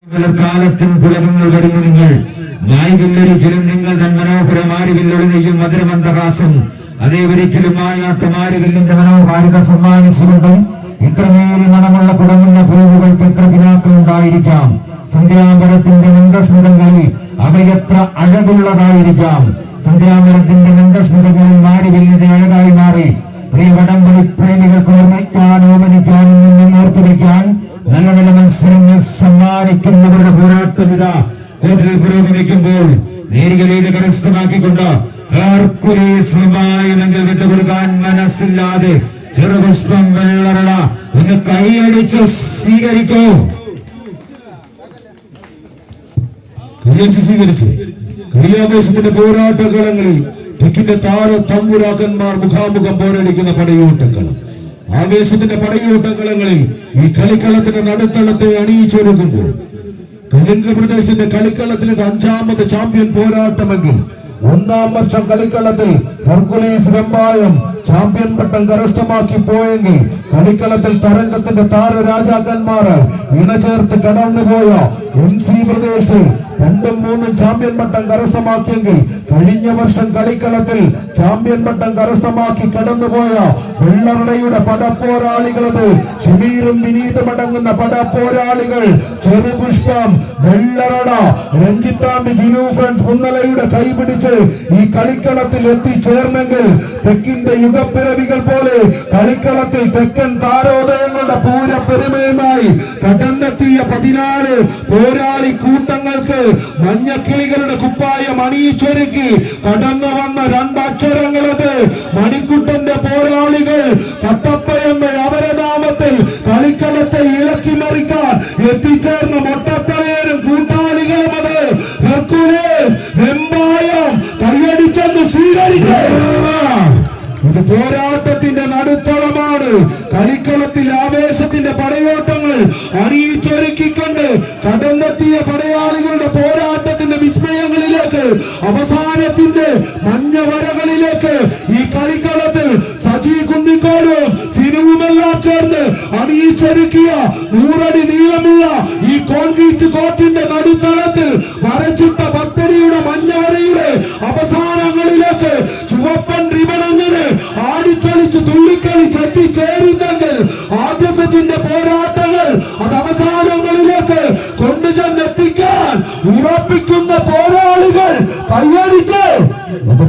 കാലത്തും പുലകുന്നു വരുന്നു നിങ്ങൾ മായിവില്ലൊരിക്കലും നിങ്ങൾ തൻ മനോഹരമാരിവില്ലൊളിനെയും മധുരമന്ദഹാസം അതേ ഒരിക്കലും മായാത്ത മാരിവില്ലിന്റെ മനോഹാരിത സമ്മാനിച്ചുകൊണ്ട് ഇത്രമേൽ മണമുള്ള കുടമുള്ള പൂവുകൾക്ക് എത്ര കിനാക്കൾ ഉണ്ടായിരിക്കാം. സന്ധ്യാമരത്തിന്റെ മന്ദസ്മൃതങ്ങളിൽ അവയെത്ര അഴകുള്ളതായിരിക്കാം. സന്ധ്യാമരത്തിന്റെ മന്ദസ്മൃതങ്ങളിൽ മാരിവില്ലിന്റെ അഴകായി മാറി പ്രിയ വടംവലി പ്രേമികൾക്ക് ഓർമ്മിക്കാൻ ഓമനിക്കാനും നിന്നും ഓർത്തുവെക്കാൻ നല്ല നല്ല മത്സരങ്ങൾ സമ്മാനിക്കുന്നവരുടെ പോരാട്ടമിത കോർട്ടിൽ പുരോഗമിക്കുമ്പോൾ നേരികലയുടെ കരസ്ഥമാക്കിക്കൊണ്ട് ഹെർക്കുലീസുമായി വിട്ടുകൊടുക്കാൻ മനസ്സില്ലാതെ ചെറുപുഷ്പം വെള്ളറട ഒന്ന് കൈയടിച്ച് സ്വീകരിക്കൂ. സ്വീകരിച്ച് കളിയാവേശത്തിന്റെ പോരാട്ടങ്ങളങ്ങളിൽ തെക്കിന്റെ താര തമ്പുരാക്കന്മാർ മുഖാമുഖം പോരടിക്കുന്ന പടയോട്ടക്കളം. ആവേശത്തിന്റെ പടയോട്ടക്കളങ്ങളിൽ ഈ കളിക്കളത്തിന്റെ നടുത്തളത്തെ അണിയിച്ചൊരുക്കുമ്പോൾ കലിംഗ പ്രദേശത്തിന്റെ കളിക്കളത്തിൽ ഇത് 5ാമത് ചാമ്പ്യൻ പോരാട്ടമെങ്കിൽ 1ാം വർഷം കളിക്കളത്തിൽ ഹെർക്കുലീസ് വെമ്പായം ചാമ്പ്യൻ പട്ടം കരസ്ഥമാക്കി പോയെങ്കിൽ കളിക്കളത്തിൽ തരംഗത്തിന്റെ താരരാജാക്കന്മാര് ഇണചേർത്ത് കടന്നുപോയ MC പ്രദേശ് 2ഉം 3ഉം ചാമ്പ്യൻ പട്ടം കരസ്ഥമാക്കിയെങ്കിൽ കഴിഞ്ഞ വർഷം കളിക്കളത്തിൽ ചാമ്പ്യൻ പട്ടം കരസ്ഥമാക്കി കടന്നുപോയ വെള്ളറടയുടെ പടപ്പോരാളികളത് ഷമീറും വിനീതമടങ്ങുന്ന പടപ്പോരാളികൾ ചെറുപുഷ്പം വെള്ളറട രഞ്ജിത്താമ്പി ജിനു ഫ്രണ്ട്സ് കുന്നലയുടെ കൈപിടിച്ച് ഈ കളിക്കളത്തിൽ എത്തിച്ചേർന്നെങ്കിൽ തെക്കിന്റെ യുഗപ്പിറവികൾ പോലെ കളിക്കളത്തിൽ തെക്കൻ താരോദയങ്ങളുടെ പൂരപ്പെരുമയുമായി കടന്നെത്തിയ 14 പോരാളി കൂട്ടങ്ങൾക്ക് മഞ്ഞക്കിളികളുടെ കുപ്പായം അണിയിച്ചൊരുക്കി കടന്നു വന്ന 2 അക്ഷരങ്ങളത് മണിക്കുട്ടന്റെ പോരാളികൾ കട്ടപ്പയെന്ന അവരനാമത്തിൽ കളിക്കളത്തെ ഇളക്കി മറിക്കാൻ എത്തിച്ചേർന്ന മൊട്ടത്തലയനും കൂട്ടാളികളും അത് ഹെർക്കുലീസ് വെമ്പായം കൈയടിച്ചെന്ന് സ്വീകരിച്ചു. ഇത് പോരാട്ടത്തിന്റെ നടുത്തളമാണ്. കളിക്കളത്തിൽ ആവേശത്തിന്റെ പടയോട്ടങ്ങൾ അണിയിച്ചൊരുക്കിക്കൊണ്ട് കടന്നെത്തിയ പടയാളികളുടെ പോരാട്ടത്തിന്റെ വിസ്മയങ്ങളിലേക്ക് അവസാനത്തിന്റെ മഞ്ഞവരകളിലേക്ക് ഈ കളിക്കളത്തിൽ സജി കുന്നിക്കോടും സിനുവുമെല്ലാം ചേർന്ന് അണിയിച്ചൊരുക്കിയ 100 അടി നീളമുള്ള ഈ കോൺക്രീറ്റ് കോർട്ടിന്റെ നടുത്തളത്തിൽ വരച്ചിട്ട 10 അടിയുടെ മഞ്ഞവരയുടെ അവസാനങ്ങളിലേക്ക് ചുവപ്പൻ റിബണങ്ങനെ ആടിക്കളിച്ച് തുള്ളിക്കളിച്ച് എത്തിച്ചേരുന്നെങ്കിൽ ആദ്യ സെറ്റിന്റെ പോരാട്ടങ്ങൾ അത് അവസാനങ്ങളിലേക്ക് കൊണ്ടുചെന്നെത്തിക്കാൻ ഉറപ്പിക്കുന്ന പോരാളികൾ കൈയടിച്ച്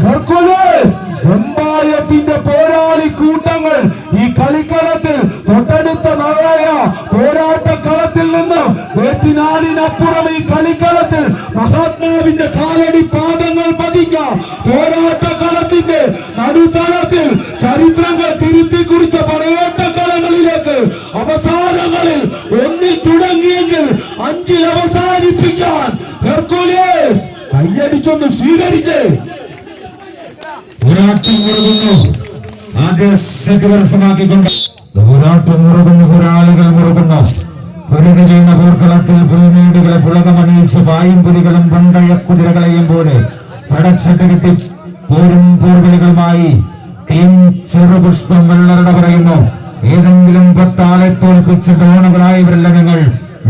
ഹെർക്കുലീസ് വെമ്പായത്തിന്റെ പോരാളി കൂട്ടങ്ങൾ ഈ കളിക്കളത്തിൽ തൊട്ടടുത്ത നായ പോരാട്ടക്കളത്തിൽ നിന്ന് വേറ്റിനാടിനപ്പുറം ഈ കളിക്കളത്തിൽ മഹാത്മാവിന്റെ കാലടി പാദങ്ങൾ പതിഞ്ഞ പോരാട്ടക്കളത്തിന്റെ നടുത്തളത്തിൽ ചരിത്രങ്ങൾ തിരുത്തി കുറിച്ച പടയോട്ടക്കളങ്ങളിലേക്ക് അവസാനങ്ങളിൽ 1-ൽ തുടങ്ങിയെങ്കിൽ 5-ൽ അവസാനിപ്പിക്കാൻ ഹെർക്കുലീസ് കൈയടിച്ചൊന്ന് സ്വീകരിച്ച് പോരാട്ടം മുറുകുന്നു. ആദ്യ സെറ്റ് കരസ്ഥമാക്കിക്കൊണ്ട് പോരാട്ടം മുറുകുന്നു. പോരാളികൾ മുറുകുന്നു. കുരുതി ചെയ്യുന്ന പോർക്കളത്തിൽ പുൽമേടുകളെ പുളകമണിയിച്ച് പായും പുലികളും പന്തയ കുതിരകളെയും പോലെ പടച്ചട്ട് കിട്ടി പോരും പോർവിളികളുമായി ടീം ചെറുപുഷ്പം വെള്ളറട പറയുന്നു. ഏതെങ്കിലും 10 ആളെ തോൽപ്പിച്ച ഡോണുകളായവരല്ല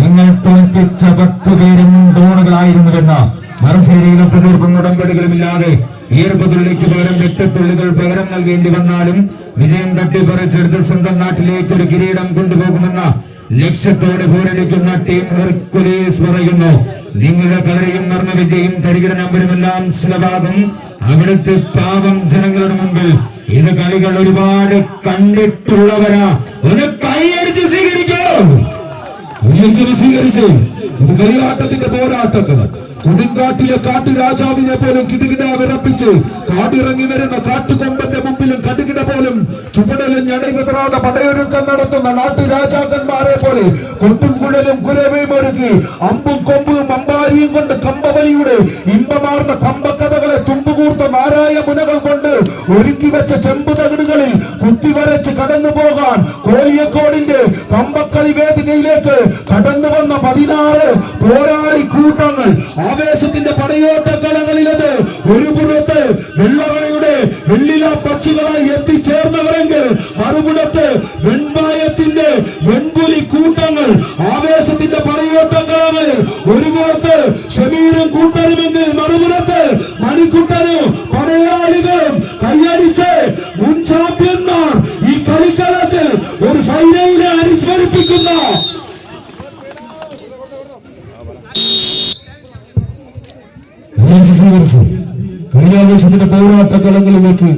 നിങ്ങൾ തോൽപ്പിച്ച 10 പേരും ഡോണുകളായിരുന്നുവെന്ന് മറുചേരിയിൽ ഒത്തുതീർപ്പും ഉടമ്പടികളുമില്ലാതെ ഈർപ്പതുള്ളിക്ക് പകരം രക്തത്തുള്ളികൾ പകരം നൽകേണ്ടി വന്നാലും വിജയം തട്ടിപ്പറിച്ചെടുത്ത് സ്വന്തം നാട്ടിലേക്ക് ഒരു കിരീടം കൊണ്ടുപോകുമെന്ന ലക്ഷ്യത്തോടെ പോരടിക്കുന്ന ടീം ഹെർക്കുലീസ് പറയുന്നു. നിങ്ങളുടെ കളറിയും മർമ്മവിദ്യയും തരികിട നമ്പരുമെല്ലാം ചിലവാകും. അവിടുത്തെ പാവം ജനങ്ങളുടെ മുമ്പിൽ ഇത് കളികൾ ഒരുപാട് കണ്ടിട്ടുള്ളവരാ. ഒന്ന് കൈയടിച്ച് സ്വീകരിക്കൂ. സ്വീകരിച്ച് ഇത് കളിയാട്ടത്തിന്റെ പോരാട്ടങ്ങൾ. കൊടുങ്കാട്ടിലെ കാട്ടുരാജാവിനെ പോലും കിടുകിട വിറപ്പിച്ച് കാടിറങ്ങി വരുന്ന കാട്ടുകൊമ്പന്റെ മുമ്പിലും കടുകിട പോലും ചുവടലും ഞടവിതറാതെ പടയൊരുക്കം നടത്തുന്ന നാട്ടുരാജാക്കന്മാരെ പോലെ കൊട്ടും കുഴലും കുരവയും ഒരുക്കി അമ്പും കൊമ്പും അമ്പാരിയും കൊണ്ട് കമ്പവലിയുടെ ഇമ്പമാർന്ന കമ്പക്കഥകളെ തുമ്പുകൂർത്ത നാരായ മുനകൾ കൊണ്ട് ഒരുക്കി വെച്ച ചെമ്പ് തകിടുകളിൽ കുത്തിവരച്ച് കടന്നു പോകാൻ കോലിയക്കോടിന്റെ കമ്പക്കളി വേദികയിലേക്ക് കടന്നു വന്ന 16 പോരാളി കൂട്ടങ്ങൾ ആവേശത്തിന്റെ പടയോട്ടക്കളങ്ങളിലത് ഒരു പുറത്ത് വെള്ളറടയുടെ വെള്ളില പക്ഷികളായി എത്തിച്ചേർന്നവരെങ്കിൽ മറുപുറത്ത് വെൺപായത്തിന്റെ വെൺപുലി കൂട്ടങ്ങൾ ആവേശത്തിന്റെ പടയോട്ടക്കളങ്ങളിൽ സ്വീകരിച്ചു. കളിയാവേശത്തിന്റെ പോരാട്ട കളങ്ങളിലേക്ക്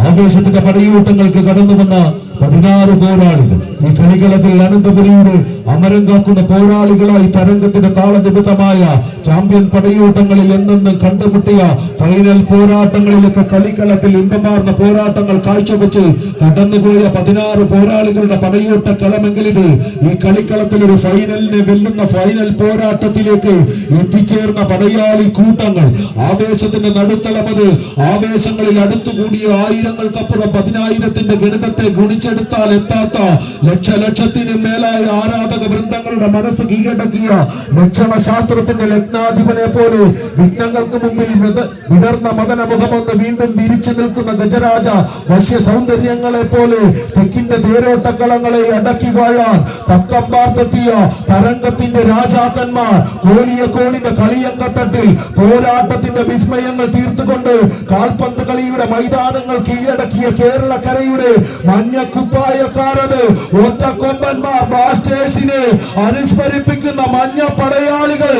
ആവേശത്തിന്റെ പടയൂട്ടങ്ങൾക്ക് കടന്നു വന്ന 16 പോരാളികൾ ഈ കളികളത്തിൽ അനന്തപുരിയുടെ അമരം കാക്കുന്ന പോരാളികളായി തരംഗത്തിന്റെ താളനിബിധമായ ചാമ്പ്യൻ പടയൂട്ടങ്ങളിൽ എന്നെന്നും കണ്ടുമുട്ടിയ ഫൈനൽ പോരാട്ടങ്ങളിലൊക്കെ കളിക്കളത്തിൽ ഇമ്പമാർന്ന പോരാട്ടങ്ങൾ കാഴ്ചവെച്ച് കടന്നുപോയ 16 പോരാളികളുടെ പടയൂട്ട കളമെങ്കിലിത് ഈ കളിക്കളത്തിൽ ഒരു ഫൈനലിനെ വെല്ലുന്ന ഫൈനൽ പോരാട്ടത്തിലേക്ക് എത്തിച്ചേർന്ന പടയാളി കൂട്ടങ്ങൾ. ആവേശത്തിന്റെ നടുത്തളമത് ആവേശങ്ങളിൽ അടുത്തുകൂടിയ ആയിരങ്ങൾക്കപ്പുറം 10,000ത്തിന്റെ ഗണിതത്തെ ഗുണിച്ചെടുത്താൽ എത്താത്ത ലക്ഷത്തിന് മേലായ ആരാധക വൃന്ദങ്ങളുടെ മനസ്സ് കീഴടക്കിയ ലക്ഷണശാസ്ത്രത്തിന്റെ ലഗ്നാധിപനെ പോലെ വിഘ്നങ്ങൾക്ക് മുമ്പിൽ വിടർന്ന മദനമുഖമൊന്ന് വീണ്ടും തിരിച്ചു നിൽക്കുന്ന ഗജരാജ വശ്യ സൗന്ദര്യങ്ങളെ പോലെ തെക്കിന്റെ തേരോട്ടക്കളങ്ങളെ അടക്കി വാഴാൻ തക്കം പാർത്തെത്തിയ തരംഗത്തിന്റെ രാജാക്കന്മാർ കോലിയക്കോണിന്റെ കളിയങ്കത്തട്ടിൽ പോരാട്ടത്തിന്റെ വിസ്മയങ്ങൾ തീർത്തുകൊണ്ട് കാൽപന്ത് കളിയുടെ മൈതാനങ്ങൾ കീഴടക്കിയ കേരളക്കരയുടെ മഞ്ഞക്കുപ്പായക്കാരന് ഒറ്റക്കൊമ്പന്മാർ ബ്ലാസ്റ്റേഴ്സിനെ അനുസ്മരിപ്പിക്കുന്ന മഞ്ഞ പടയാളികൾ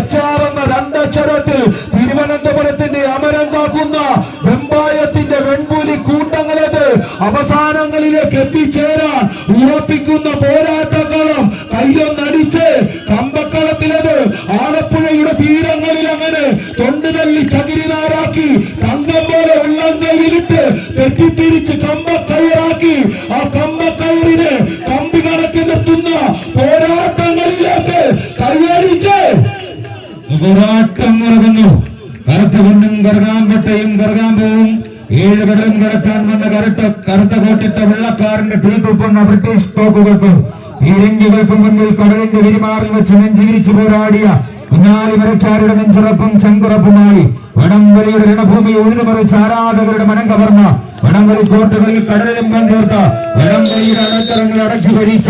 HR എന്ന 2 അക്ഷരത്തിൽ തിരുവനന്തപുരത്തിന്റെ അമരം കാക്കുന്ന വെമ്പായത്തിന്റെ വെൺപൂലി കൂട്ടങ്ങളത് അവസാനങ്ങളിലേക്ക് എത്തിച്ചേരാൻ ഉറപ്പിക്കുന്ന പോരാട്ടക്കളം കയ്യൊന്നടിച്ച് കമ്പക്കളത്തിലത് ആലപ്പുഴയുടെ തീരങ്ങളിൽ അങ്ങനെ തൊണ്ടുതള്ളി ചകിരിനാരാക്കി തങ്കം പോലെ ഉള്ളം കൈയിലിട്ട് തെറ്റിത്തിരിച്ച് കമ്പക്കയറാക്കി ആ കമ്പക്കയറിനെ കമ്പി കണക്കി നിർത്തുന്ന പോരാട്ടങ്ങളിലേക്ക് കൈയടിച്ച് പോരാട്ടം നടക്കുന്നു. കറുത്ത പൊന്നും കറുകാമ്പട്ടയും കറുകാമ്പവും 7 കടലും കടക്കാൻ വന്ന കറുത്ത കോട്ടിട്ട വെള്ളക്കാരന്റെ തീത്തുപ്പുന്ന ബ്രിട്ടീഷ് തോക്കുകൾക്കും പീരങ്കികൾക്കും മുന്നിൽ കടലിന്റെ വിരിമാറിൽ വെച്ച് നെഞ്ചിരിച്ചു പോരാടിയ കുഞ്ഞാലി മരക്കാരുടെ നെഞ്ചുറപ്പും ചെങ്കുറപ്പുമായി വടംവലിയുടെ രണഭൂമി ഉഴുതുമറിച്ച് ആരാധകരുടെ മനം കവർന്ന വടംവലി കോട്ടുകളിൽ കടലിലും പങ്കെടുത്ത വടംവലിയുടെ അടക്കിറങ്ങി അടക്കി ഭരിച്ച